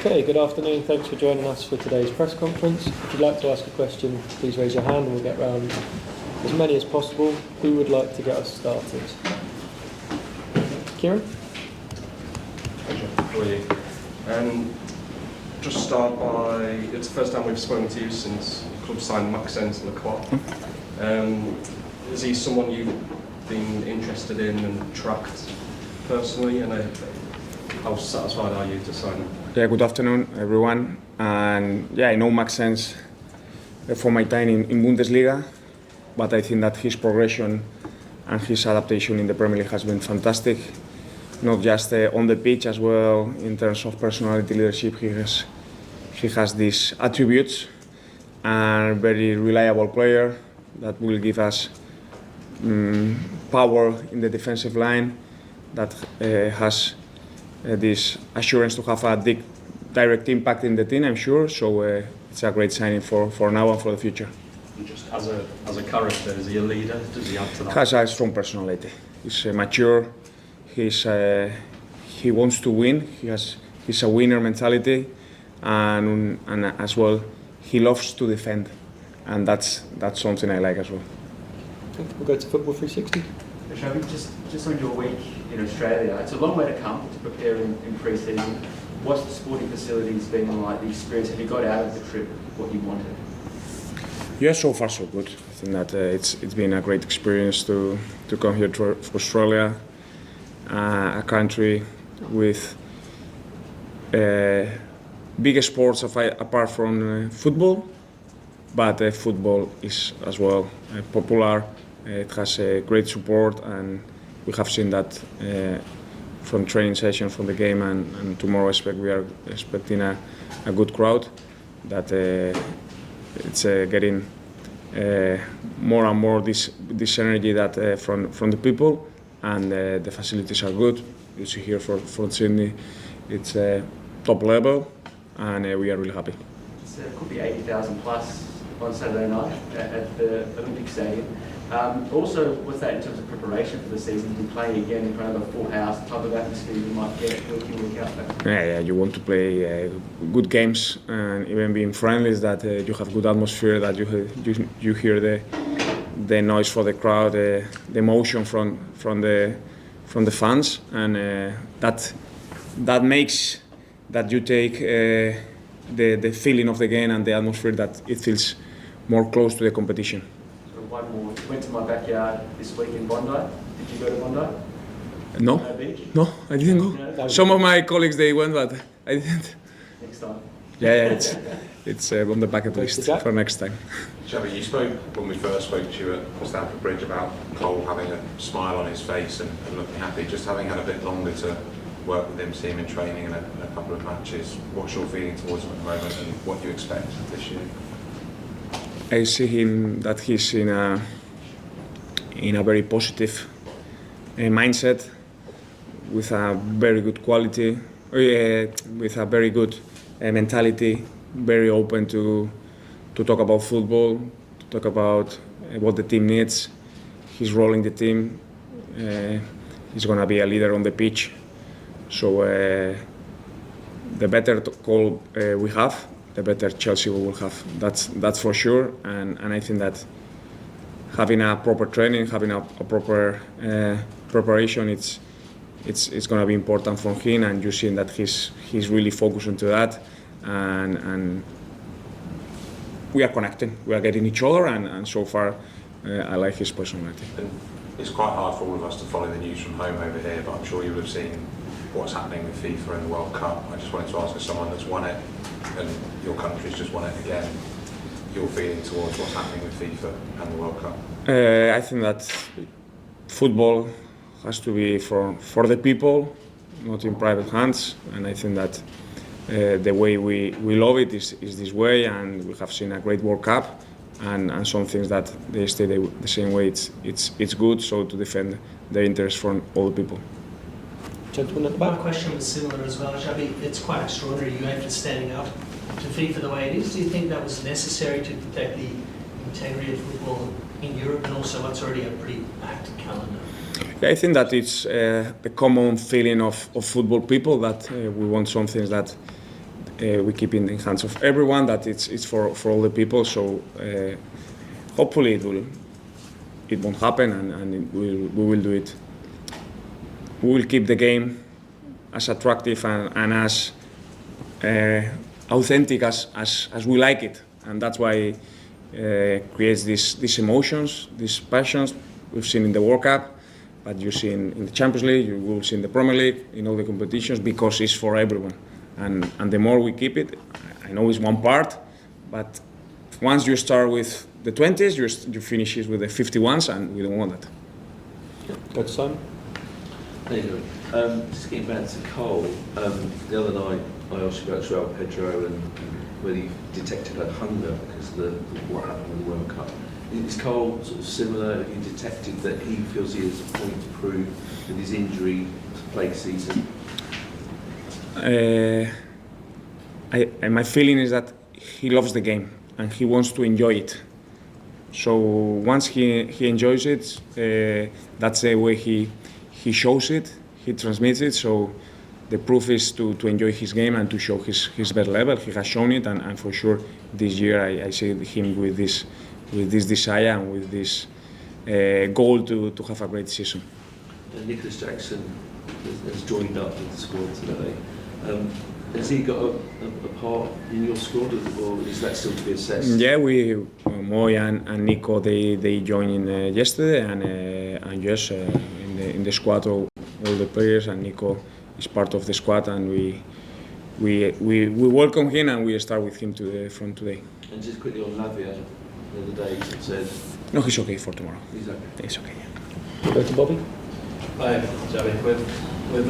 Okay, good afternoon. Thanks for joining us for today's press conference. If you'd like to ask a question, please raise your hand and we'll get round as many as possible. Who would like to get us started? Kieran? How are you? Just start by, it's the first time we've spoken to you since the club signed Maxence Lacroix. Is he someone you've been interested in and tracked personally, and how satisfied are you to sign him? Yeah, good afternoon everyone. And yeah, I know Maxence from my time in Bundesliga, but I think that his progression and his adaptation in the Premier League has been fantastic. Not just on the pitch as well, in terms of personality, leadership, he has these attributes, and very reliable player that will give us power in the defensive line, that has this assurance to have a direct impact in the team, I'm sure. So it's a great signing for now and for the future. And just as a character, is he a leader? Does he add to that? Has a strong personality. He's mature. He wants to win. He's a winner mentality, and as well he loves to defend, and that's something I like as well. We'll go to Football 360. Xabi, just on your week in Australia, it's a long way to come to prepare in pre-season. What's the sporting facilities been like, the experience? Have you got out of the trip what you wanted? Yeah, so far so good. I think that it's been a great experience to come here to Australia, a country with bigger sports apart from football, but football is as well popular. It has great support, and we have seen that from training session, from the game, and tomorrow we are expecting a good crowd. That it's getting more and more this energy that from the people, and the facilities are good. You see here from Sydney, it's top level, and we are really happy. It could be 80,000 plus on Saturday night at the Olympic Stadium. Also, what's that in terms of preparation for the season? To play again in front of a full house, the type of atmosphere you might get week in, week out? Yeah, you want to play good games, and even being friendlies, that you have good atmosphere, that you hear the noise for the crowd, the emotion from the fans, and that makes that you take the feeling of the game and the atmosphere, that it feels more close to the competition. One more. You went to my backyard this week in Bondi. Did you go to Bondi? No, I didn't go. No. Some of my colleagues, they went, but I didn't. Next time. Yeah, it's on the bucket list for next time. Xabi, you spoke when we first spoke to you at Stamford Bridge about Cole having a smile on his face and looking happy. Just having had a bit longer to work with him, see him in training and a couple of matches, what's your feeling towards him at the moment, and what do you expect this year? I see him that he's in a very positive mindset, with a very good quality, with a very good mentality, very open to talk about football, to talk about what the team needs. He's rolling the team. He's going to be a leader on the pitch. So the better Cole we have, the better Chelsea we will have. That's for sure. And I think that having a proper training, having a proper preparation, it's going to be important for him. And you're seeing that he's really focused into that. And we are connecting. We are getting each other. And so far, I like his personality. And it's quite hard for all of us to follow the news from home over here, but I'm sure you would have seen what's happening with FIFA and the World Cup. I just wanted to ask, as someone that's won it, and your country's just won it again, your feeling towards what's happening with FIFA and the World Cup? I think that football has to be for the people, not in private hands. And I think that the way we love it is this way, and we have seen a great World Cup, and some things that they stay the same way. It's good, so to defend the interest from all the people. Gentleman at the back. My question was similar as well, Xabi. It's quite extraordinary UEFA standing up to FIFA the way it is. Do you think that was necessary to protect the integrity of football in Europe, and also what's already a pretty packed calendar? Yeah, I think that it's the common feeling of football people that we want something that we keep in the hands of everyone. That it's for all the people. So hopefully it won't happen, and we will do it. We will keep the game as attractive and as authentic as we like it, and that's why creates these emotions, these passions we've seen in the World Cup, but you see in the Champions League, you will see in the Premier League, in all the competitions, because it's for everyone. And the more we keep it, I know it's one part, but once you start with the 20s, you finish it with the 51s, and we don't want that. Go to Simon. How you doing? Just getting back to Cole, the other night I asked you about Joao Pedro and whether you detected that hunger because of what happened in the World Cup. Is Cole sort of similar? Have you detected that he feels he has a point to prove with his injury to play the season? My feeling is that he loves the game and he wants to enjoy it. So once he enjoys it, that's the way he shows it, he transmits it. So the proof is to enjoy his game and to show his best level. He has shown it, and for sure this year I see him with this desire and with this goal to have a great season. Nicholas Jackson has joined up with the squad today. Has he got a part in your squad, or is that still to be assessed? Yeah, Moy and Nico, they joined in yesterday, and yes, in the squad all the players, and Nico is part of the squad, and we welcome him, and we start with him from today. And just quickly on Lavia, the other day he said... No, he's okay for tomorrow. He's okay. He's okay, yeah. Go to Bobby. Hi, Xabi. With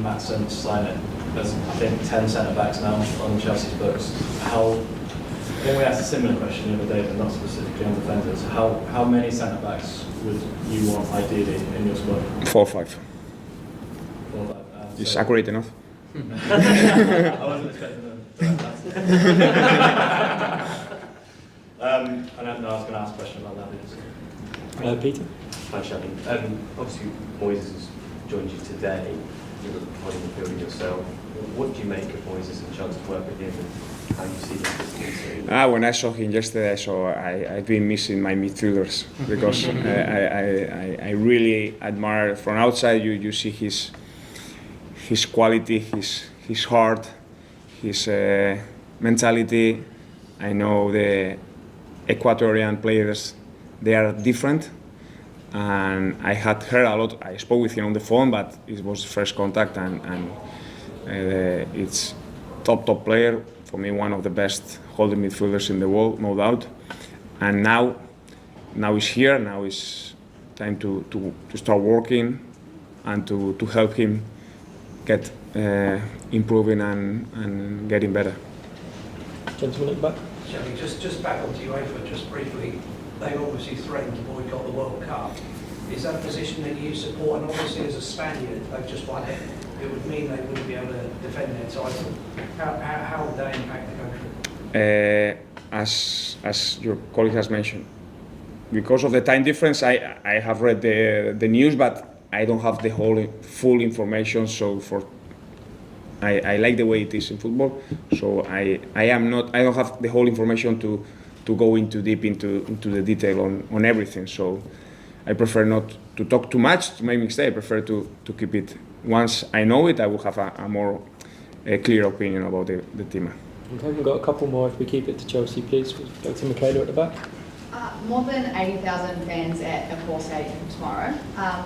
Maxence signing, there's I think 10 centre-backs now on Chelsea's books. I think we asked a similar question the other day, but not specifically on defenders. How many centre-backs would you want ideally in your squad? 4 or 5. 4 or 5. Is accurate enough? I wasn't expecting them to and I was going to ask a question about that. Peter. Hi, Xabi. Obviously, Moises has joined you today. You're providing the field yourself. What do you make of Moises and the chance to work with him, and how you see him? When I saw him yesterday, I've been missing my midfielders because I really admire. From outside, you see his quality, his heart, his mentality. I know the Ecuadorian players, they are different, and I had heard a lot. I spoke with him on the phone, but it was first contact, and it's top player for me, one of the best holding midfielders in the world, no doubt. And now he's here. Now it's time to start working and to help him get improving and getting better. Gentleman at the back. Xabi, just back onto UEFA, just briefly. They obviously threatened to boycott the World Cup. Is that a position that you support? And obviously, as a Spaniard, they've just won it. It would mean they wouldn't be able to defend their title. How would that impact the country? As your colleague has mentioned, because of the time difference, I have read the news, but I don't have the full information. So I like the way it is in football. So I don't have the whole information to go deep into the detail on everything. So I prefer not to talk too much, to make mistakes. I prefer to keep it. Once I know it, I will have a more clear opinion about the team. Okay, we've got a couple more. If we keep it to Chelsea, please. We'll go to Michaela at the back. More than 80,000 fans at Accor Stadium tomorrow.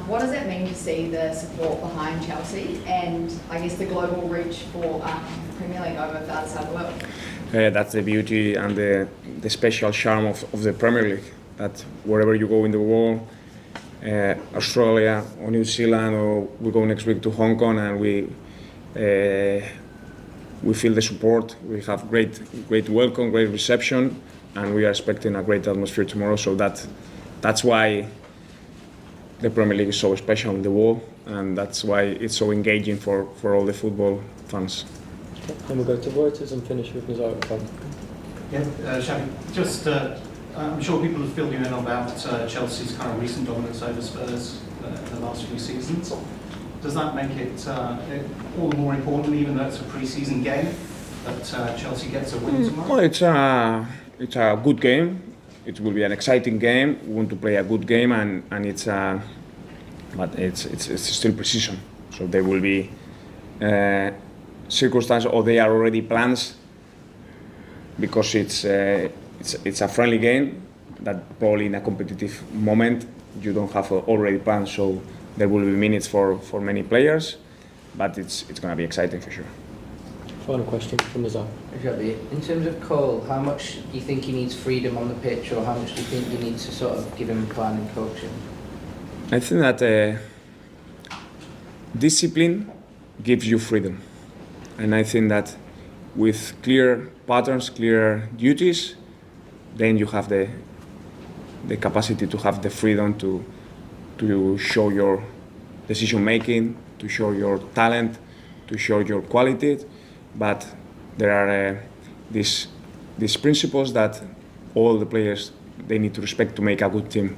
What does it mean to see the support behind Chelsea and I guess the global reach for Premier League over the other side of the world? That's the beauty and the special charm of the Premier League. That wherever you go in the world, Australia or New Zealand, or we go next week to Hong Kong, and we feel the support. We have great welcome, great reception, and we are expecting a great atmosphere tomorrow. So that's why the Premier League is so special in the world, and that's why it's so engaging for all the football fans. Okay. And we'll go to Reuters and finish with Nazar. Yeah, Xabi, just I'm sure people have filled you in about Chelsea's kind of recent dominance over Spurs in the last few seasons. Does that make it all the more important, even though it's a pre-season game, that Chelsea gets a win tomorrow? Well, it's a good game. It will be an exciting game. We want to play a good game, and but it's still precision. So there will be circumstances, or they are already plans, because it's a friendly game that probably in a competitive moment you don't have already planned. So there will be minutes for many players, but it's going to be exciting for sure. Final question from Nazar. Xabi, in terms of Cole, how much do you think he needs freedom on the pitch, or how much do you think you need to sort of give him a plan and coaching? I think that discipline gives you freedom, and I think that with clear patterns, clear duties, then you have the capacity to have the freedom to show your decision making, to show your talent, to show your quality. But there are these principles that all the players, they need to respect to make a good team.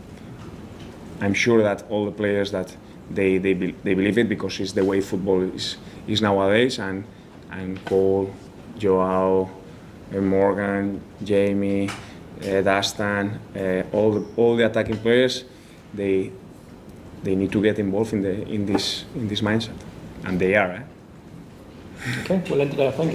I'm sure that all the players that they believe it, because it's the way football is nowadays. And Cole, Joao, Morgan, Jamie, Dastan, all the attacking players, they need to get involved in this mindset, and they are. Okay, we'll end it there. Thank you.